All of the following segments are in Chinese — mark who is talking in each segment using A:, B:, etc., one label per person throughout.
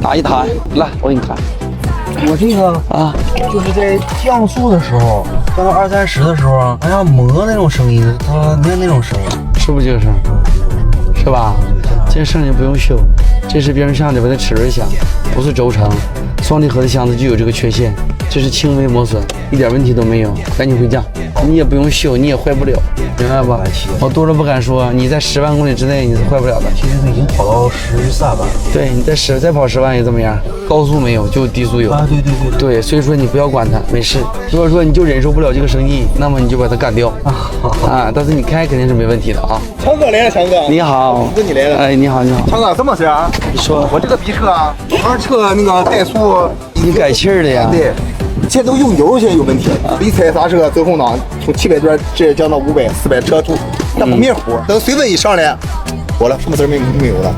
A: 打一弹，来，我给你看。
B: 我这个
A: 啊，
B: 就是在降速的时候，降到20-30的时候，好像磨那种声音，它没有那种声音，
A: 是不是这个声？是吧？这声音不用修，这是变速箱里边的齿轮箱，不是轴承。双离合的箱子就有这个缺陷，这是轻微磨损，一点问题都没有。赶紧回家，你也不用修，你也坏不了，明白吧？我多了不敢说，你在10万公里之内你是坏不了的。
B: 其实已经跑到13万。
A: 对，你再跑10万也怎么样？高速没有，就低速有。
B: 啊，对。
A: 对，所以说你不要管它，没事。如果说你就忍受不了这个声音，那么你就把它干掉啊。但是你开肯定是没问题的啊。
C: 强哥来了，强哥。
A: 你好，
C: 是你来了。
A: 哎，你好，你好。
C: 强哥，什么事啊？
A: 你说，
C: 我这个逼车啊，二车那个怠速，
A: 你改气儿的呀？
C: 对，现在都用油，现在有问题了。一踩刹车，走后档从700转直接降到500、400，车速它不灭火。等水温一上来，火了，什么事没有了。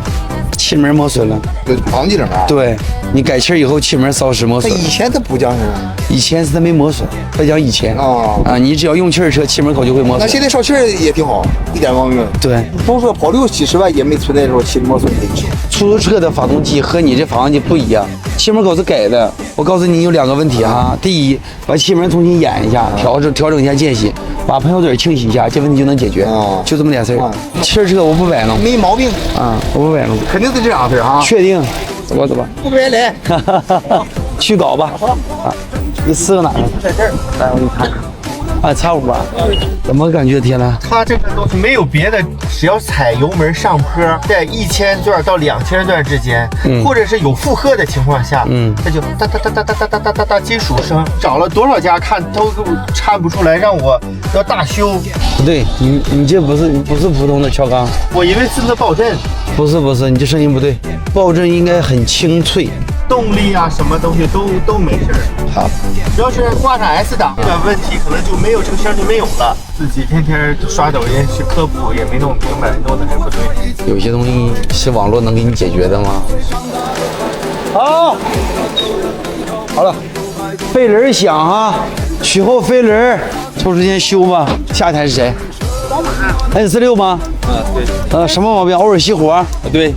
A: 气门磨损了，
C: 就绑机上啊。
A: 对，你改气儿以后气门烧蚀磨损。
C: 以前它不讲是吧？
A: 以前是它没磨损，它讲以前啊，你只要用气儿车，气门口就会磨损。
C: 那现在烧气儿也挺好，一点毛病没有。
A: 对，
C: 都说跑60-70万也没存在说气磨损的问题。
A: 出租车的发动机和你这发动机不一样，气门口是改的。我告诉你有2个问题哈，第一，把气门重新演一下，调整一下间隙，把喷油嘴清洗一下，这问题就能解决。就这么点事儿。气儿车我不摆弄，
C: 没毛病
A: 啊，我不摆弄，
C: 肯定是这样式啊。
A: 确定？走吧。
C: 不白来，
A: 去搞吧。啊，你4个哪个？
C: 在这儿。
A: 来，我给你看看。啊，X5啊，怎么感觉天呐？
D: 它这个东西没有别的，只要踩油门上坡，在1000转到2000转之间，或者是有负荷的情况下，它就哒哒哒哒哒哒哒哒哒金属声。找了多少家看都给我看不出来，让我要大修。
A: 不对，你这不是普通的撬钢，
D: 我以为是那爆震。
A: 不是，你这声音不对，爆震应该很清脆。
D: 动力啊，什么东西都没事儿。
A: 好，
D: 要是挂上 S 档，这个问题可能就没有这个声就没有了。自己天天刷抖音去科普也没弄明白，弄的还不对。
A: 有些东西是网络能给你解决的吗？好了，飞轮响啊，取后飞轮，抽时间修吧。下一台是谁？宝马 N46吗？对。什么毛病？偶尔熄火？
E: 对，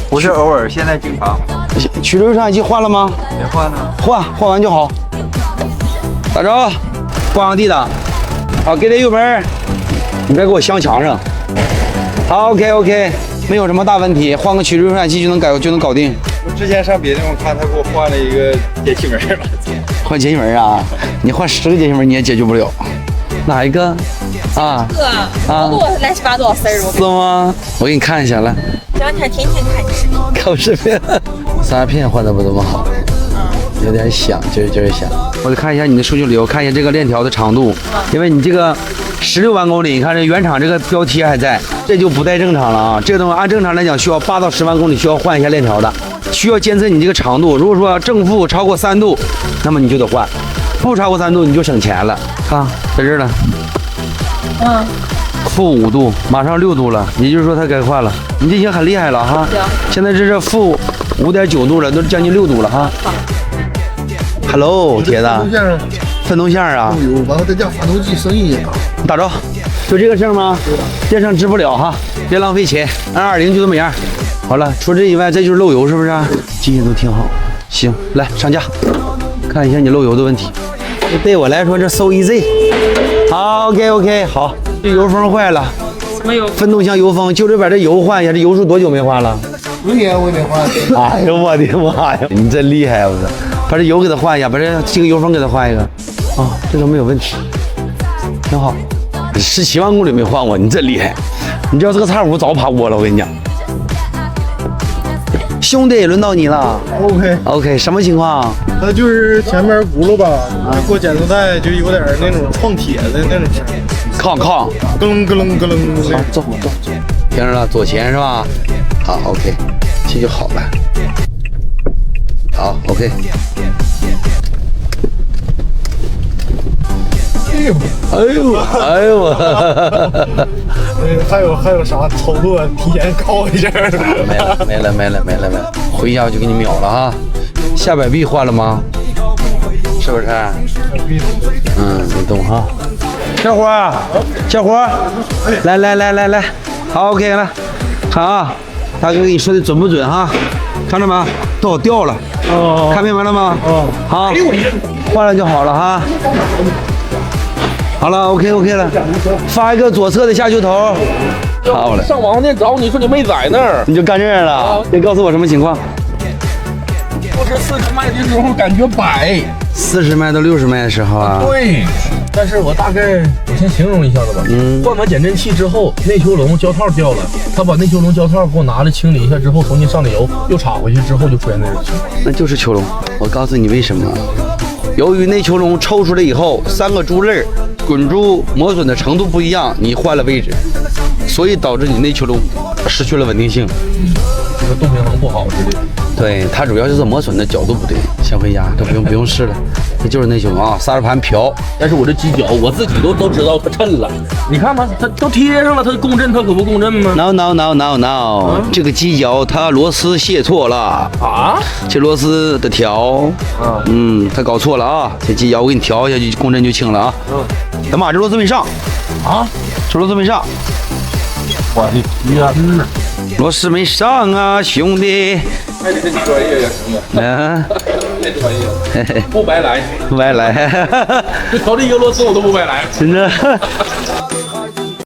E: 不是偶尔，现在经常。
A: 曲轴上已经换了吗？
E: 没换呢。
A: 换完就好。打着，挂上 D 档。好，给点油门，你别给我镶墙上。好 ，OK， 没有什么大问题，换个曲轴传感器就能搞定。
E: 我之前上别的地方看，他给我换了一个节气门了。
A: 换节气门啊？你换10个节气门你也解决不了。哪一个？啊？
F: 好多乱七八糟事儿。
A: 是吗？我给你看一下来。
F: 这2天天天看视频。
A: 看视频。3片换的不怎么好，有点响，就是响。我得看一下你的数据流，看一下这个链条的长度，因为你这个16万公里，你看这原厂这个标题还在，这就不太正常了啊。这个东西按正常来讲需要8到10万公里需要换一下链条的，需要监测你这个长度。如果说正负超过3度，那么你就得换；负超过3度你就省钱了。看，在这儿了。负5度，马上6度了，也就是说它该换了。你这已经很厉害了哈。现在这是负5.9度了，都将近6度了哈。Hello， 铁子，分动线啊。
C: 完了再加发动机声音也大。
A: 打着，就这个声吗？这声治不了哈，别浪费钱。220就这么样。好了，除这以外，这就是漏油，是不是？这些都挺好。行，来上架，看一下你漏油的问题。对我来说，这 so easy。好 ，OK， 好。这油封坏了。
F: 什么油？
A: 分动箱油封，就得把这油换一下。这油数多久没换了
C: 10年我也没换。
A: 哎呦我的妈呀！你真厉害，我说，把这油给它换一下，把这个油封给它换一个。这都没有问题，挺好。17万公里没换过，你真厉害。你知道这个X5早爬锅了，我跟你讲。兄弟，轮到你了。OK， 什么情况？
D: 它就是前面轱辘吧，过减速带就有点那种撞铁的那种声，
A: 抗，
D: 咯楞咯楞咯楞。
A: 走，听着了，左前是吧？好 ，OK， 这就好了。好 ，OK。哎呦！
D: 还有啥操作提前告一下？
A: 没了，回家我就给你秒了哈。下摆臂换了吗？是不是？你懂哈。小伙，来，好 ，OK 了，看啊，大哥给你说的准不准哈？看着没？都好掉了。
G: 哦，
A: 看明白了吗？好，换了就好了哈。好了，OK 了，发一个左侧的下球头。好了，
G: 上网店找你说你没在那儿，
A: 你就干这儿了。你告诉我什么情况
G: 不是40迈的时候感觉摆。
A: ？40迈到60迈的时候啊。
G: 对，但是我大概我先形容一下子吧。换完减震器之后，内球笼胶套掉了，他把内球笼胶套给我拿来清理一下之后，重新上的油，又插回去之后就出现那种情况。
A: 那就是球笼。我告诉你为什么？由于内球笼抽出来以后，3个珠粒滚珠磨损的程度不一样，你换了位置，所以导致你内球笼失去了稳定性。
G: 这个动平衡不好之类的。
A: 对，它主要就是磨损的角度不对。先回家，这不用试了，这就是内球笼啊，刹车盘漂。
G: 但是我这机脚我自己都知道它抻了，你看吧，它都贴上了，它共振它可不共振吗？
A: No，这个机脚它螺丝卸错了
G: 啊，
A: 这螺丝的条，它搞错了啊，这机脚我给你调一下，就共振就轻了啊。大妈，这螺丝没上
G: 啊，
A: 这螺丝没上，
G: 我的天哪！
A: 螺丝没上啊，兄弟。
E: 还得这专业呀，兄弟，太专业了，不白来。
A: 不白来，
G: 就调这一个螺丝我都不白来。
A: 真的。